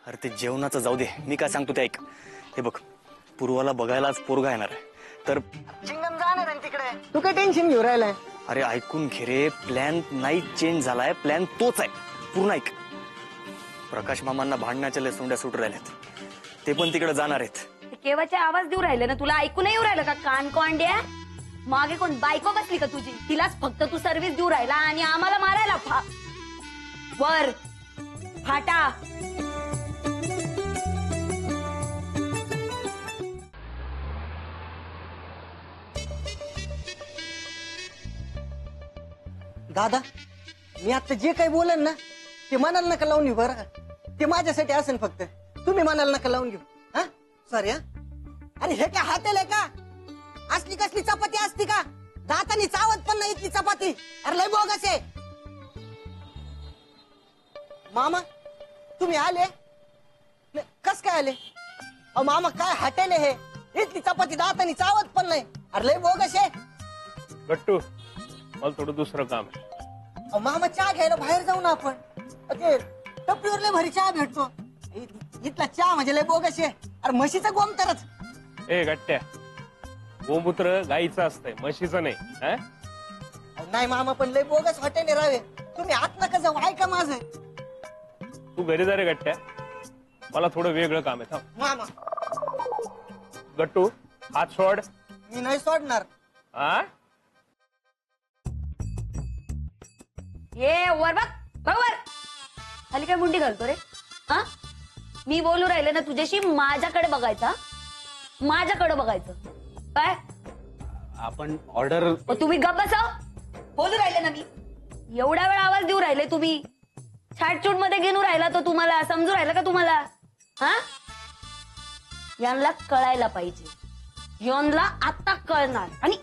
अरे ते जेवणाचं जाऊ दे, मी काय सांगतो ते ऐक. हे बघ, पूर्वाला बघायला आज पोरगा येणार आहे, तर चिंगम जाणार आहे तिकडे. तू काय टेन्शन घेऊ राहिलाय? अरे ऐकून घे रे, प्लॅन नाही चेंज झालाय, प्लॅन तोच आहे. पूर्ण ऐक. प्रकाश मामांना भांडण्याच्या लय सोंड्या सुट राहिल्यात, ते पण तिकडे जाणार आहेत. केव्हाचे आवाज देऊ राहिले ना, तुला ऐकू नाही येऊ राहिलं का? कान कोंड्या, मागे कोण बायको बसली का तुझी? तिलाच फक्त तू सर्व्हिस देऊ राहिला आणि आम्हाला मारायला वर फाटा. दादा, मी आता जे काही बोलन ना ते मनाला नका लावून घेऊ बरं का. ते माझ्यासाठी असेल फक्त, तुम्ही मनाला नका लावून घेऊ. हा सॉरी. हा अरे हे काय हॉटेल आहे का? असली कसली चपाती असती का? दातानी चावत पण नाही इतकी चपाती. अरे लय बोगस आहे. मामा तुम्ही आले? कस काय आले? अहो मामा काय हॉटेल आहे हे? इतकी चपाती दातानी चावत पण नाही. अरे लय बोगस आहे. गट्टू, मला थोडं दुसरं काम आहे. अहो मामा चहा घ्यायला बाहेर जाऊ ना आपण. ते टपरीवर लय भारी चहा भेटतो. इथला चहा म्हणजे लय बोगस आहे. अरे म्हशीचं गोमतरच. ए गट्ट्या, गोमूत्र गाईचं असतंय, म्हशीचं नाही. हा? नाही मामा पण लय बोगस हॉटेल आहे रावे. तुम्ही आत नका जाऊ, ऐका माझं. तू घरी जा रे गट्ट्या, मला थोडं वेगळं काम आहे. थांब. मामा गट्टू, हात सोड. मी नाही सोडणार. हा? ये वर बघ, बरोबर खाली काय मुंडी घालतो रे? हा, मी बोलू राहिले ना तुझ्याशी, माझ्याकडे बघायचा, माझ्याकडे बघायचं. काय आपण ऑर्डर. तुम्ही गप बसा. बोलू राहिले ना मी, एवढा वेळ आवाज देऊ राहिले तुम्ही. छाटचूट मध्ये घेऊन राहिला तो तुम्हाला समजू राहिला का तुम्हाला? हा, यांना कळायला पाहिजे. यांना आता कळणार. आणि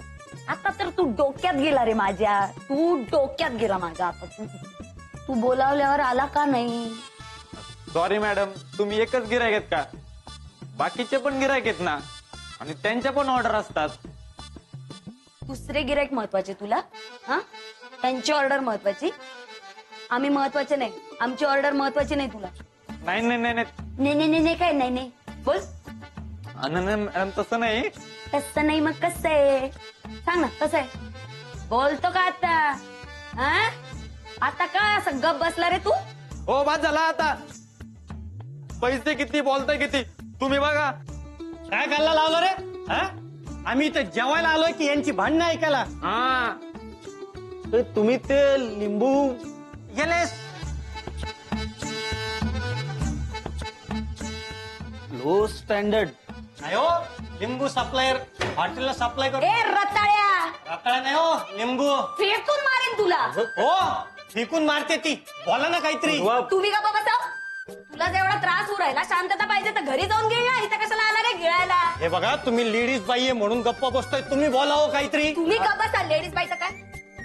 आता तर तू डोक्यात गेला रे माझ्या, तू डोक्यात गेला माझ्या. आता तू बोलावल्यावर आला का नाही? सॉरी मॅडम, तुम्ही एकच गिरायक आहेत का? बाकीचे पण गिरायक आहेत ना, आणि त्यांच्या पण ऑर्डर असतात. दुसरे गिरायक महत्वाचे तुला? हा, त्यांची ऑर्डर महत्वाची? आम्ही महत्वाचे नाही, आमची ऑर्डर महत्वाची नाही तुला? नाही नाही नाही नाही नाही नाही काय नाही नाही बोल. मॅडम तसं नाही. कसं नाही मग कसं आहे? सांग ना कसं आहे? बोलतो का आता? हा, आता का असं गप बसला रे तू? हो बाद झाला आता. पैसे किती, बोलताय किती, तुम्ही बघा. काय करायला लावलं रे? हा, आम्ही इथं जेवायला आलोय की यांची भांडणं ऐकायला? हा, तर तुम्ही ते लिंबू गेलेस. लो स्टँडर्ड नाही हो. लिंबू सप्लायर हॉटेलला सप्लाय करतो. ए रताळ्या, रताळा नाही हो, लिंबू. फेकून मारेन तुला. हो, फेकून मारते ती. बोला ना काहीतरी. तुम्ही का बसा? तुला जेवढा त्रास होऊ राहिला, शांतता पाहिजे तर घरी जाऊन गिळ ना. इथं कशाला आला रे गिळायला? हे बघा, तुम्ही लेडीज बाई आहे म्हणून गप्पा बसतोय. तुम्ही बोलावं काहीतरी. तुम्ही का बसा? लेडीज बाईचं काय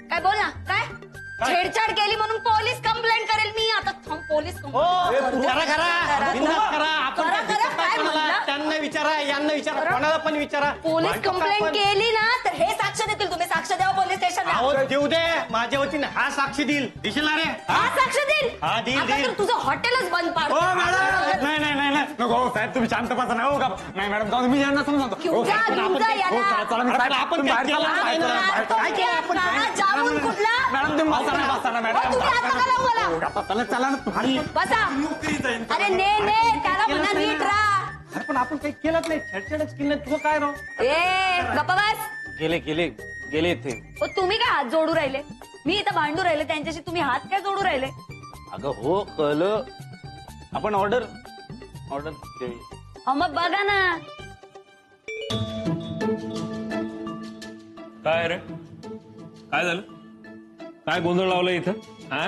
काय बोल ना. काय छेडछाड केली म्हणून पोलीस कंप्लेंट करेल मी. आता थांब, पोलीस हो, करा करा, बिनधास्त करा. आपण करा, काय करा, काय कोणाला? म्हणला? त्यांना विचारा, यांना विचारा, कोणाला पण विचारा. पोलीस भांडतो कंप्लेंट आपण. केली ना तर हे साक्ष देतील. तुम्ही साक्ष द्यावं पोलीस स्टेशनला. अहो देऊ दे, माझ्या वतीने हा साक्षी देईल. दिसेल ना रे? हा साक्ष देईल. हा, देईल, आता देईल. तर तुझं हॉटेलच बंद पाड. हो मॅडम, नाही नाही नाही नाही, नको हो साहेब, तुम्ही शांत बसा. नाही हो का, नाही मॅडम, जाऊ दे, मी यांना समजावतो. घेऊन हो, जा, साहेब, घेऊन आपण जा काय- हो, यांना. चला, चला, मी साहेब, आपण तुम्ही बाहेर काय चला, केलं? बाहेर चला, बाहेर चला. काय केलं आपण? काळा जामून कुठला? मॅडम तुम्ही बसा ना, बसा ना मॅडम. हो, तुम्ही आता का लावू मला? हो, गप्पा, चला चला ना तुम्ही. बसा. अरे ने ने, त्याला म्हणा नीट राहा. अरे पण आपण काही केलंच नाही. छेडछाडच केली नाही. तुझं काय राव? ए गप्पा बस. गेले गेले गेले ते. ओ, तुम्ही काय हात जोडू राहिले? मी इथं भांडू राहिले त्यांच्याशी, तुम्ही हात काय जोडू राहिले? अगं हो कळलं, आपण ऑर्डर ऑर्डर मग बघा ना. काय रे, काय झालं? काय गोंधळ लावला इथं? हा,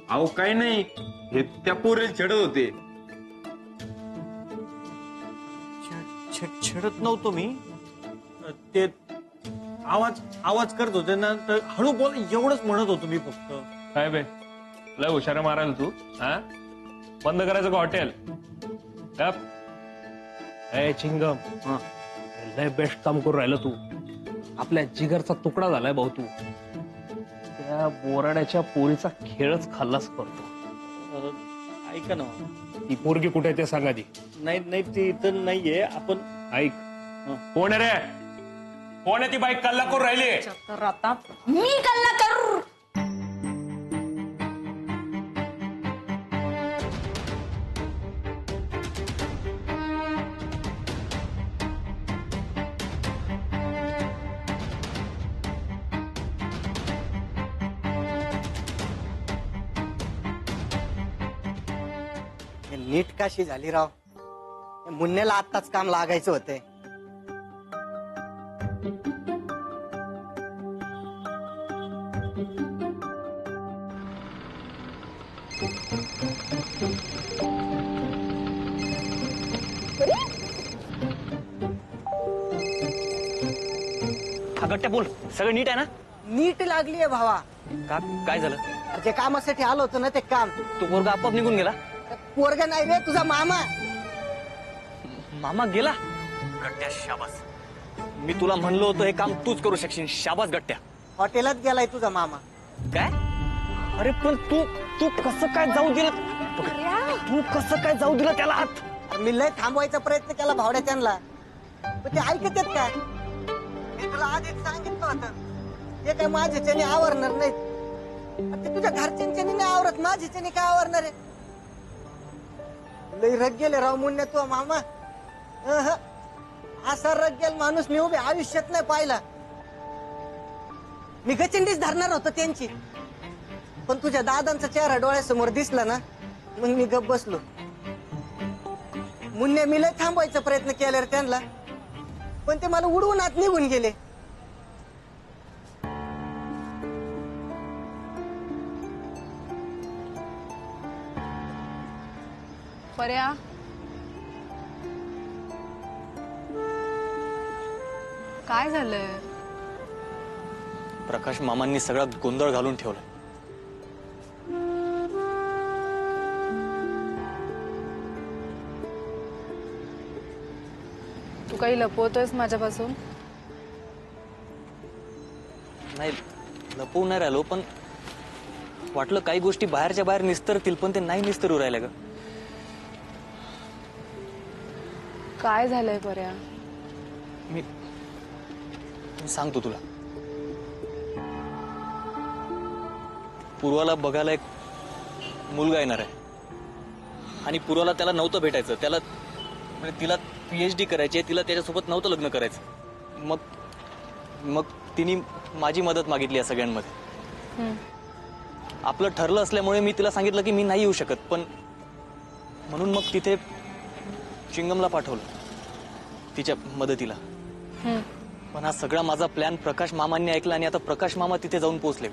अहो काही नाही, हे त्या पोरीला छेडत होते. छेडत नव्हतो मी. ते आवाज आवाज करत होते ना, तर हळू बोल एवढंच म्हणत होतो मी फक्त. काय बे, लय हुशारा मारायला तू? हा, बंद करायचं का हॉटेल? गप. ए चिंगम, लय बेस्ट काम करून राहिलं तू. आपल्या जिगरचा तुकडा झालाय भाऊ तू. त्या बोराड्याच्या पोरीचा खेळच खाल्लास करतो. ऐका ना, ती पोरगी कुठे आहे ते सांगा ती. नाही नाही ते इथं नाहीये आपण. ऐक, कोण आहे रे? कोण आहे ती बाईक कल्ला करून राहिली? तर आता मी कल्ला करू. हे नीट काशी झाली राव. या मुन्नेला आत्ताच काम लागायचं होतंय. हा गट्ट्या बोल, सगळं नीट आहे ना? नीट लागलीये भावा. का काय झालं? जे कामासाठी आलो होतो ना ते काम. तो पोरगा आपोआप निघून गेला? पोरग नाही रे, तुझा मामा. मामा गेला? गट्ट्या शाबास. मी तुला म्हणलो होतो हे काम तूच करू शकशील. शाबास गट्ट्या. हॉटेलात गेलाय तुझा मामा. काय? अरे पण तू तू कसं काय जाऊ दिलं? तू कसं काय जाऊ दिलं त्याला आत? मी लय थांबवायचा प्रयत्न केला भावड्या त्यांना, पण ते ऐकत आहेत काय? मी तुला आधीच सांगितलं होतं हे काय माझ्याच्याने आवरणार नाहीत. ते तुझ्या घरच्यांच्यानी नाही आवरत, माझ्याच्याने काय आवरणार आहे? लय रग गेले राव मुन्या तू मामा. असा रग गेल माणूस मी उभे आयुष्यात नाही पाहिला. मी गचिंडीच धरणार होतो त्यांची, पण तुझ्या दादांचा चेहरा डोळ्यासमोर दिसला ना, मग मी गप बसलो. मुन्ने मी लय थांबवायचा प्रयत्न केला रे त्यांना, पण ते मला उडवून आत निघून गेले. पर्या, काय झालंय? प्रकाश मामांनी सगळा गोंधळ घालून ठेवलाय. तू काही लपवतोयस माझ्यापासून? नाही, लपवून नाही राहिलो, पण वाटलं काही गोष्टी बाहेरच्या बाहेर निस्तरतील, पण ते नाही निस्तरू राहिल्या ग. काय झालंय पर्या? मी सांगतो तुला. पूर्वाला बघायला एक मुलगा येणार आहे, आणि पूर्वाला त्याला नव्हतं भेटायचं. त्याला म्हणजे तिला PhD करायची आहे, तिला त्याच्यासोबत नव्हतं लग्न करायचं. मग तिने माझी मदत मागितली या सगळ्यांमध्ये. आपलं ठरलं असल्यामुळे मी तिला सांगितलं की मी नाही येऊ शकत, पण म्हणून मग तिथे चिंगमला पाठवलं तिच्या मदतीला. पण हा सगळा माझा प्लॅन प्रकाश मामांनी ऐकला, आणि आता प्रकाश मामा तिथे जाऊन पोहोचले.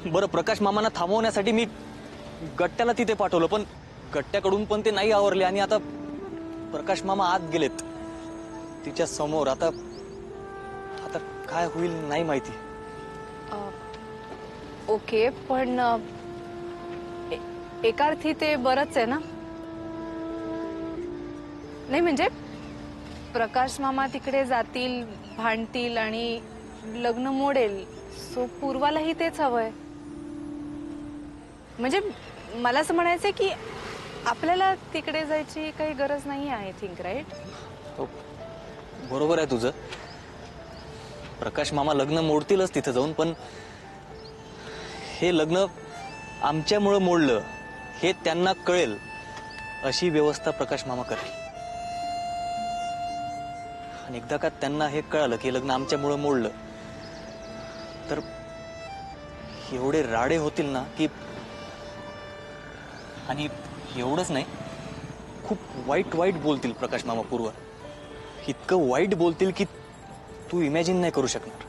बरं, प्रकाश मामांना थांबवण्यासाठी मी गट्ट्याला तिथे पाठवलं, पण गट्ट्याकडून पण ते नाही आवरले, आणि आता प्रकाश मामा आत गेलेत तिच्या समोर. आता काय होईल नाही माहिती. ओके, पण एका अर्थी ते बरंच आहे ना? नाही म्हणजे प्रकाश मामा तिकडे जातील, भांडतील आणि लग्न मोडेल, सो पूर्वालाही तेच हवंय. म्हणजे मला असं म्हणायचंय की आपल्याला तिकडे जायची काही गरज नाही, आय थिंक, राईट? हो, बरोबर आहे तुझं. प्रकाश मामा लग्न मोडतीलच तिथे जाऊन, पण हे लग्न आमच्यामुळं मोडलं हे त्यांना कळेल अशी व्यवस्था प्रकाश मामा करेल. आणि एकदा का त्यांना हे कळालं की लग्न आमच्यामुळं मोडलं, तर एवढे राडे होतील ना की, आणि एवढंच नाही, खूप वाईट वाईट बोलतील प्रकाश मामा पूर्व. इतकं वाईट बोलतील की तू इमॅजिन नाही करू शकणार.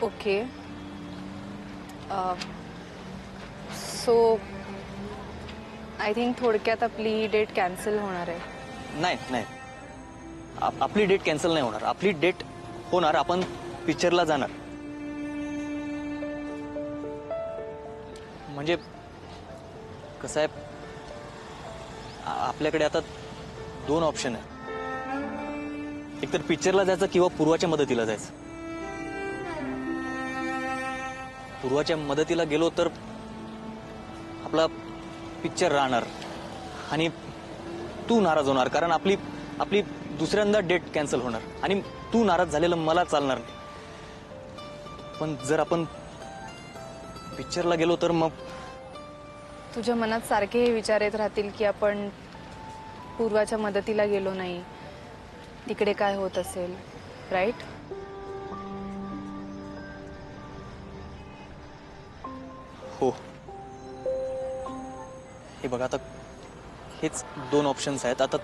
ओके, सो आय थिंक थोडक्यात आपली डेट कॅन्सल होणार आहे. नाही, आपली डेट कॅन्सल नाही होणार. आपली डेट होणार, आपण पिक्चरला जाणार. म्हणजे कसं आहे, आपल्याकडे आता 2 ऑप्शन आहे. एकतर पिक्चरला जायचं किंवा पूर्वाच्या मदतीला जायचं. पूर्वाच्या मदतीला गेलो तर आपला पिक्चर राहणार आणि तू नाराज होणार कारण आपली आपली दुसऱ्यांदा डेट कॅन्सल होणार आणि तू नाराज झालेलं मला चालणार नाही. पण जर आपण पिक्चरला गेलो तर मग तुझ्या मनात सारखे हे विचार येत राहतील की आपण पूर्वाच्या मदतीला गेलो नाही, तिकडे काय होत असेल, राईट? हो. हे बघ आता हेच 2 ऑप्शन्स आहेत. आता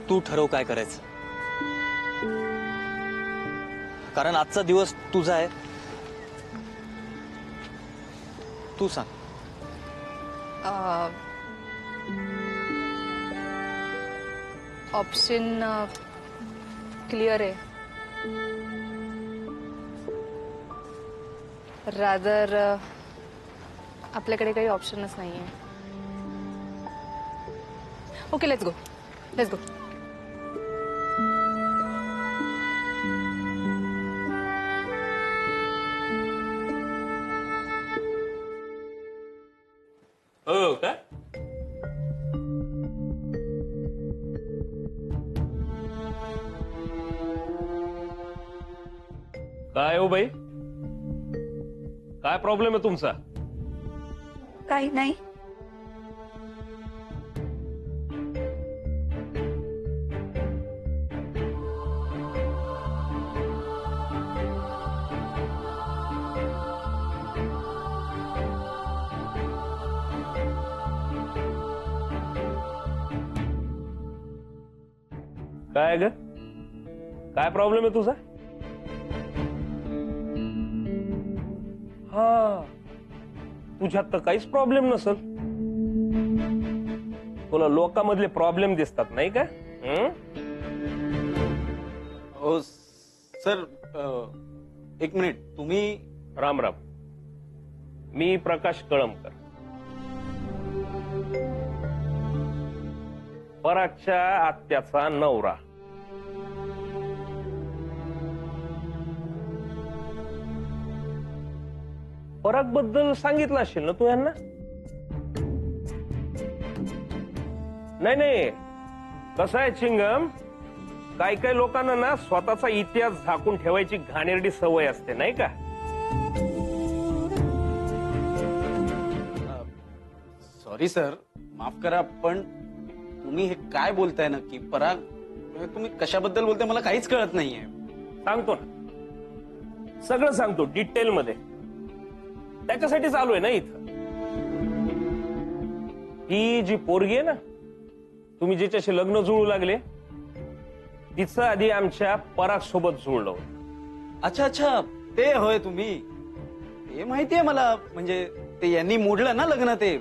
तू ठरव काय करायचं. कारण आजचा दिवस तुझा आहे. तू सांग. ऑप्शन क्लिअर आहे. रादर आपल्याकडे काही ऑप्शनच नाहीये. Okay, let's go, let's go. हो का? काय हो बाई, काय प्रॉब्लेम आहे तुमचा? काही नाही. काय ग, काय प्रॉब्लेम आहे तुझा? हा, तुझ्यात तर काहीच प्रॉब्लेम नसल. तुला लोकांमधले प्रॉब्लेम दिसतात नाही का? हो सर, 1 मिनिट. तुम्ही? राम राम. मी प्रकाश कळमकर, परागच्या आत्याचा नवरा. पराग बद्दल सांगितलं असेल ना तू यांना? नाही नाही, कसं आहे चिंगम, काही काही लोकांना ना स्वतःचा इतिहास झाकून ठेवायची घाणेरडी सवय असते नाही का? सॉरी सर, माफ करा, पण तुम्ही हे काय बोलताय नक्की? पराग, तुम्ही कशाबद्दल बोलताय मला काहीच कळत नाहीये. सांगतो ना, सगळं सांगतो डिटेल मध्ये. त्याच्यासाठी चालू आहे ना इथं. ही जी पोरगी आहे ना, तुम्ही जिच्याशी लग्न जुळू लागले, तिचं आधी आमच्या पराग सोबत जुळलं होतं. अच्छा अच्छा, ते होय तुम्ही. ते माहितीये मला, म्हणजे ते यांनी मोडलं ना लग्न ते.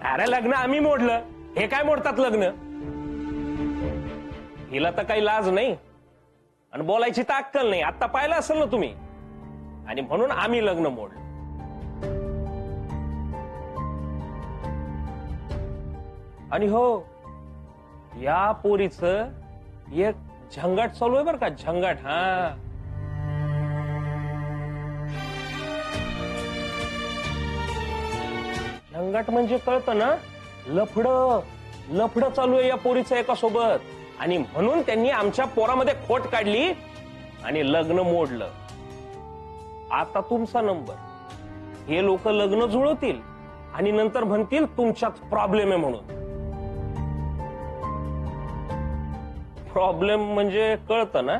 अरे लग्न आम्ही मोडलं, हे काय मोडतात लग्न? हिला तर काही लाज नाही आणि बोलायची तर अक्कल नाही. आता पाहिलं असेल ना तुम्ही, आणि म्हणून आम्ही लग्न मोडलं. आणि हो, या पोरीचं एक झंगाट चालू आहे बरं का, झंगाट. हा, झंगाट म्हणजे कळतं ना, लफड चालू आहे या पोरीचं एका सोबत. आणि म्हणून त्यांनी आमच्या पोरामध्ये खोट काढली आणि लग्न मोडलं. आता तुमचा नंबर. हे लोक लग्न जुळवतील आणि नंतर म्हणतील तुमच्यात प्रॉब्लेम आहे म्हणून. प्रॉब्लेम म्हणजे कळतं ना,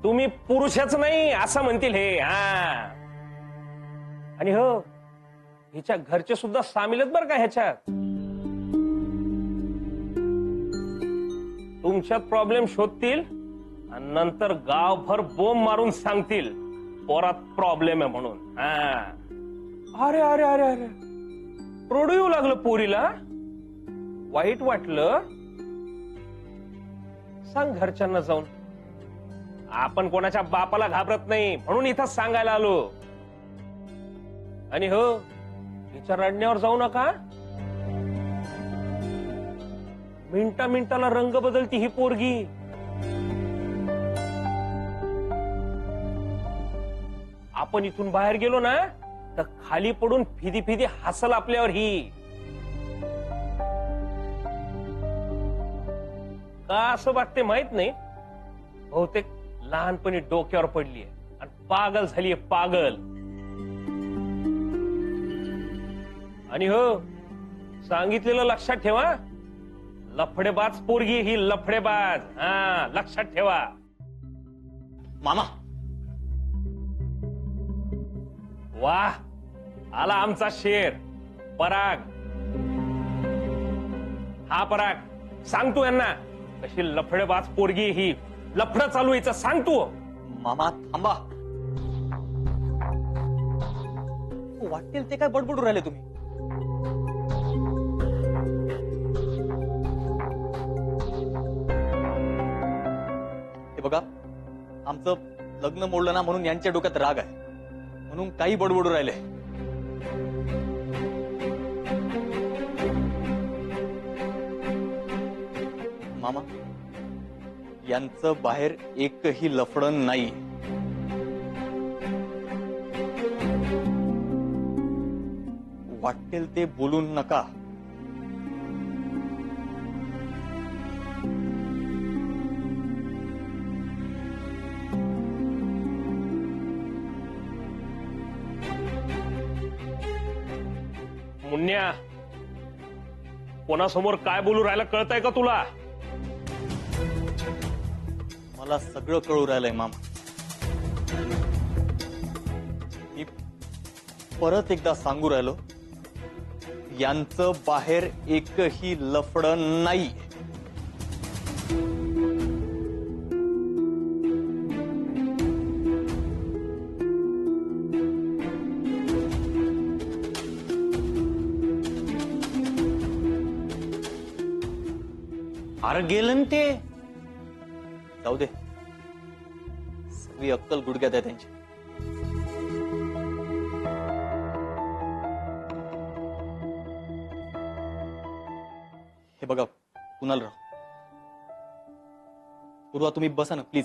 तुम्ही पुरुषच नाही असं म्हणतील हे. हा, आणि हो, हिच्या घरचे सुद्धा सामील आहेत बरं का ह्याच्यात. तुमच्यात प्रॉब्लेम शोधतील आणि नंतर गावभर बोंब मारून सांगतील पोरात प्रॉब्लेम आहे म्हणून. हा, अरे अरे अरे अरे, रडू येऊ लागलं पोरीला. वाईट वाटलं. सांग घरच्यांना जाऊन. आपण कोणाच्या बापाला घाबरत नाही म्हणून इथं सांगायला आलो. आणि हो, हिच्या रडण्यावर जाऊ नका. मिनिटाला रंग बदलती ही पोरगी. आपण इथून बाहेर गेलो ना तर खाली पडून फिदी फिदी हसल आपल्यावर ही. का असं वाटते माहित नाही, बहुतेक लहानपणी डोक्यावर पडलीये आणि पागल झालीये, पागल. आणि हो, सांगितलेलं लक्षात ठेवा, लफडेबाज पोरगी ही, लफडेबाज. हा, लक्षात ठेवा. मामा, वाह, आला आमचा शेर पराग. हा पराग, सांगतो यांना कशी लफडेबाज पोरगी ही, लफड चालू यायचं सांगतो. मामा थांबा. वाटेल ते काय बडबडू राहिले तुम्ही? हे बघा, आमचं लग्न मोडलं ना म्हणून यांच्या डोक्यात राग आहे, म्हणून काही बडबडू राहिले. मामा, यांचं बाहेर एकही लफडं नाही. वाटेल ते बोलू नका. मुन्या, कोणासमोर काय बोलू राहिला कळतंय का तुला? मला सगळं कळू राहिलंय मामा. मी परत एकदा सांगू राहिलो, यांचं बाहेर एकही लफडं नाही. अरे गेलं ना ते. जाऊ दे, सगळी अक्कल गुडघ्यात आहे त्यांची. हे बघा कुणालराव, पूर्वा तुम्ही बसा ना प्लीज.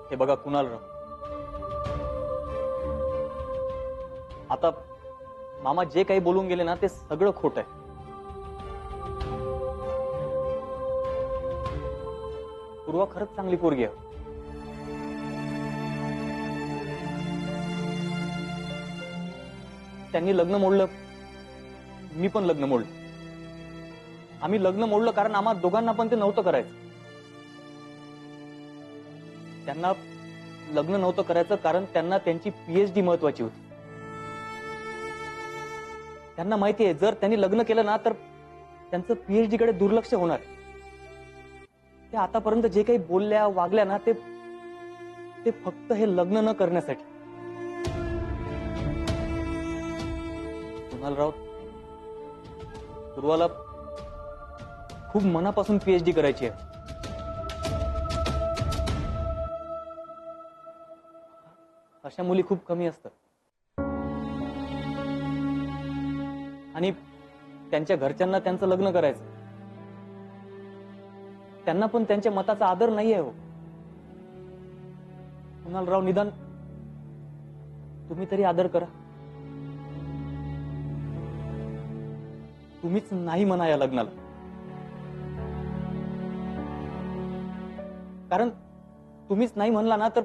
हे बघा कुणालराव, आता मामा जे काही बोलून गेले ना ते सगळं खोट आहे. पूर्वा खरंच चांगली पोरगी आहे. त्यांनी लग्न मोडलं, मी पण लग्न मोडलं. आम्ही लग्न मोडलं कारण आम्हा दोघांना पण ते नव्हतं करायचं. त्यांना लग्न नव्हतं करायचं कारण त्यांना त्यांची पीएचडी महत्वाची होती. त्यांना माहिती आहे जर त्यांनी लग्न केलं ना तर त्यांचं पीएचडी कडे दुर्लक्ष होणार. ते आतापर्यंत जे काही बोलल्या वागल्या ना ते फक्त हे लग्न न करण्यासाठी. कुणालराव, पूर्वाला खूप मनापासून पीएचडी करायची आहे. अशा मुली खूप कमी असतात. आणि त्यांच्या घरच्यांना त्यांचं लग्न करायचं. त्यांना पण त्यांच्या मताचा आदर नाही आहे. हो कुणालराव, निदान तुम्ही तरी आदर करा. तुम्हीच नाही म्हणा या लग्नाला, कारण तुम्हीच नाही म्हणला ना तर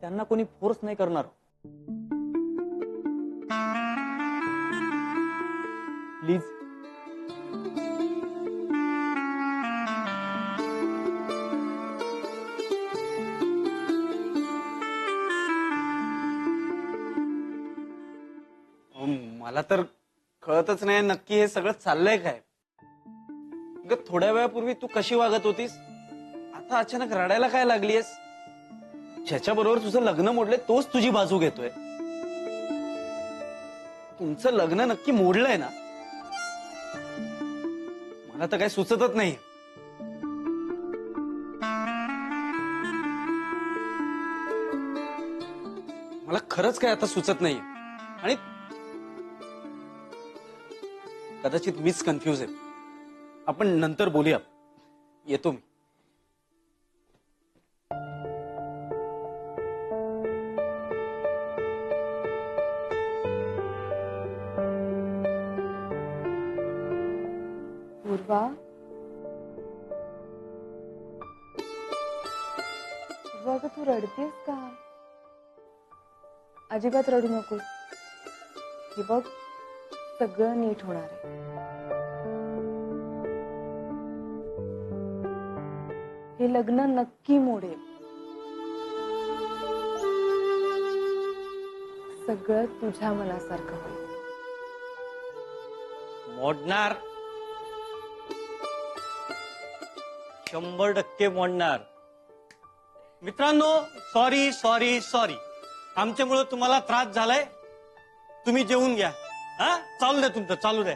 त्यांना कोणी फोर्स नाही करणार. प्लीज. मला तर कळतच नाही नक्की हे सगळं चाललंय काय. थोड्या वेळापूर्वी तू कशी वागत होतीस, आता अचानक रडायला काय लागलीयस? ज्याच्या बरोबर तुझं लग्न मोडलंय तोच तुझी बाजू घेतोय. तुमचं लग्न नक्की मोडलंय ना? मला तर काही सुचतच नाही. मला खरंच काय आता सुचत नाही. आणि कदाचित मीच कन्फ्यूज आहे. आपण नंतर बोलूया. येतो मी. पूर्वा पूर्वा, अगं तू रडतेस का? अजिबात रडू नकोस. हे बघ, सगळं नीट होणार आहे. हे लग्न नक्की मोडेल. सगळं तुझ्या मनासारखं होईल. मोडणार, 100% मोडणार. मित्रांनो, सॉरी सॉरी सॉरी, आमच्यामुळे तुम्हाला त्रास झालाय. तुम्ही जेवून घ्या. हा, चालू द्या तुमचं, चालू द्या.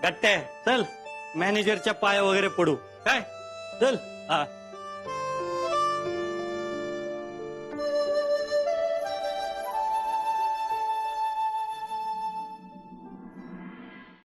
गट्टे चल, मॅनेजरच्या पाया वगैरे पडू काय. चल. हा.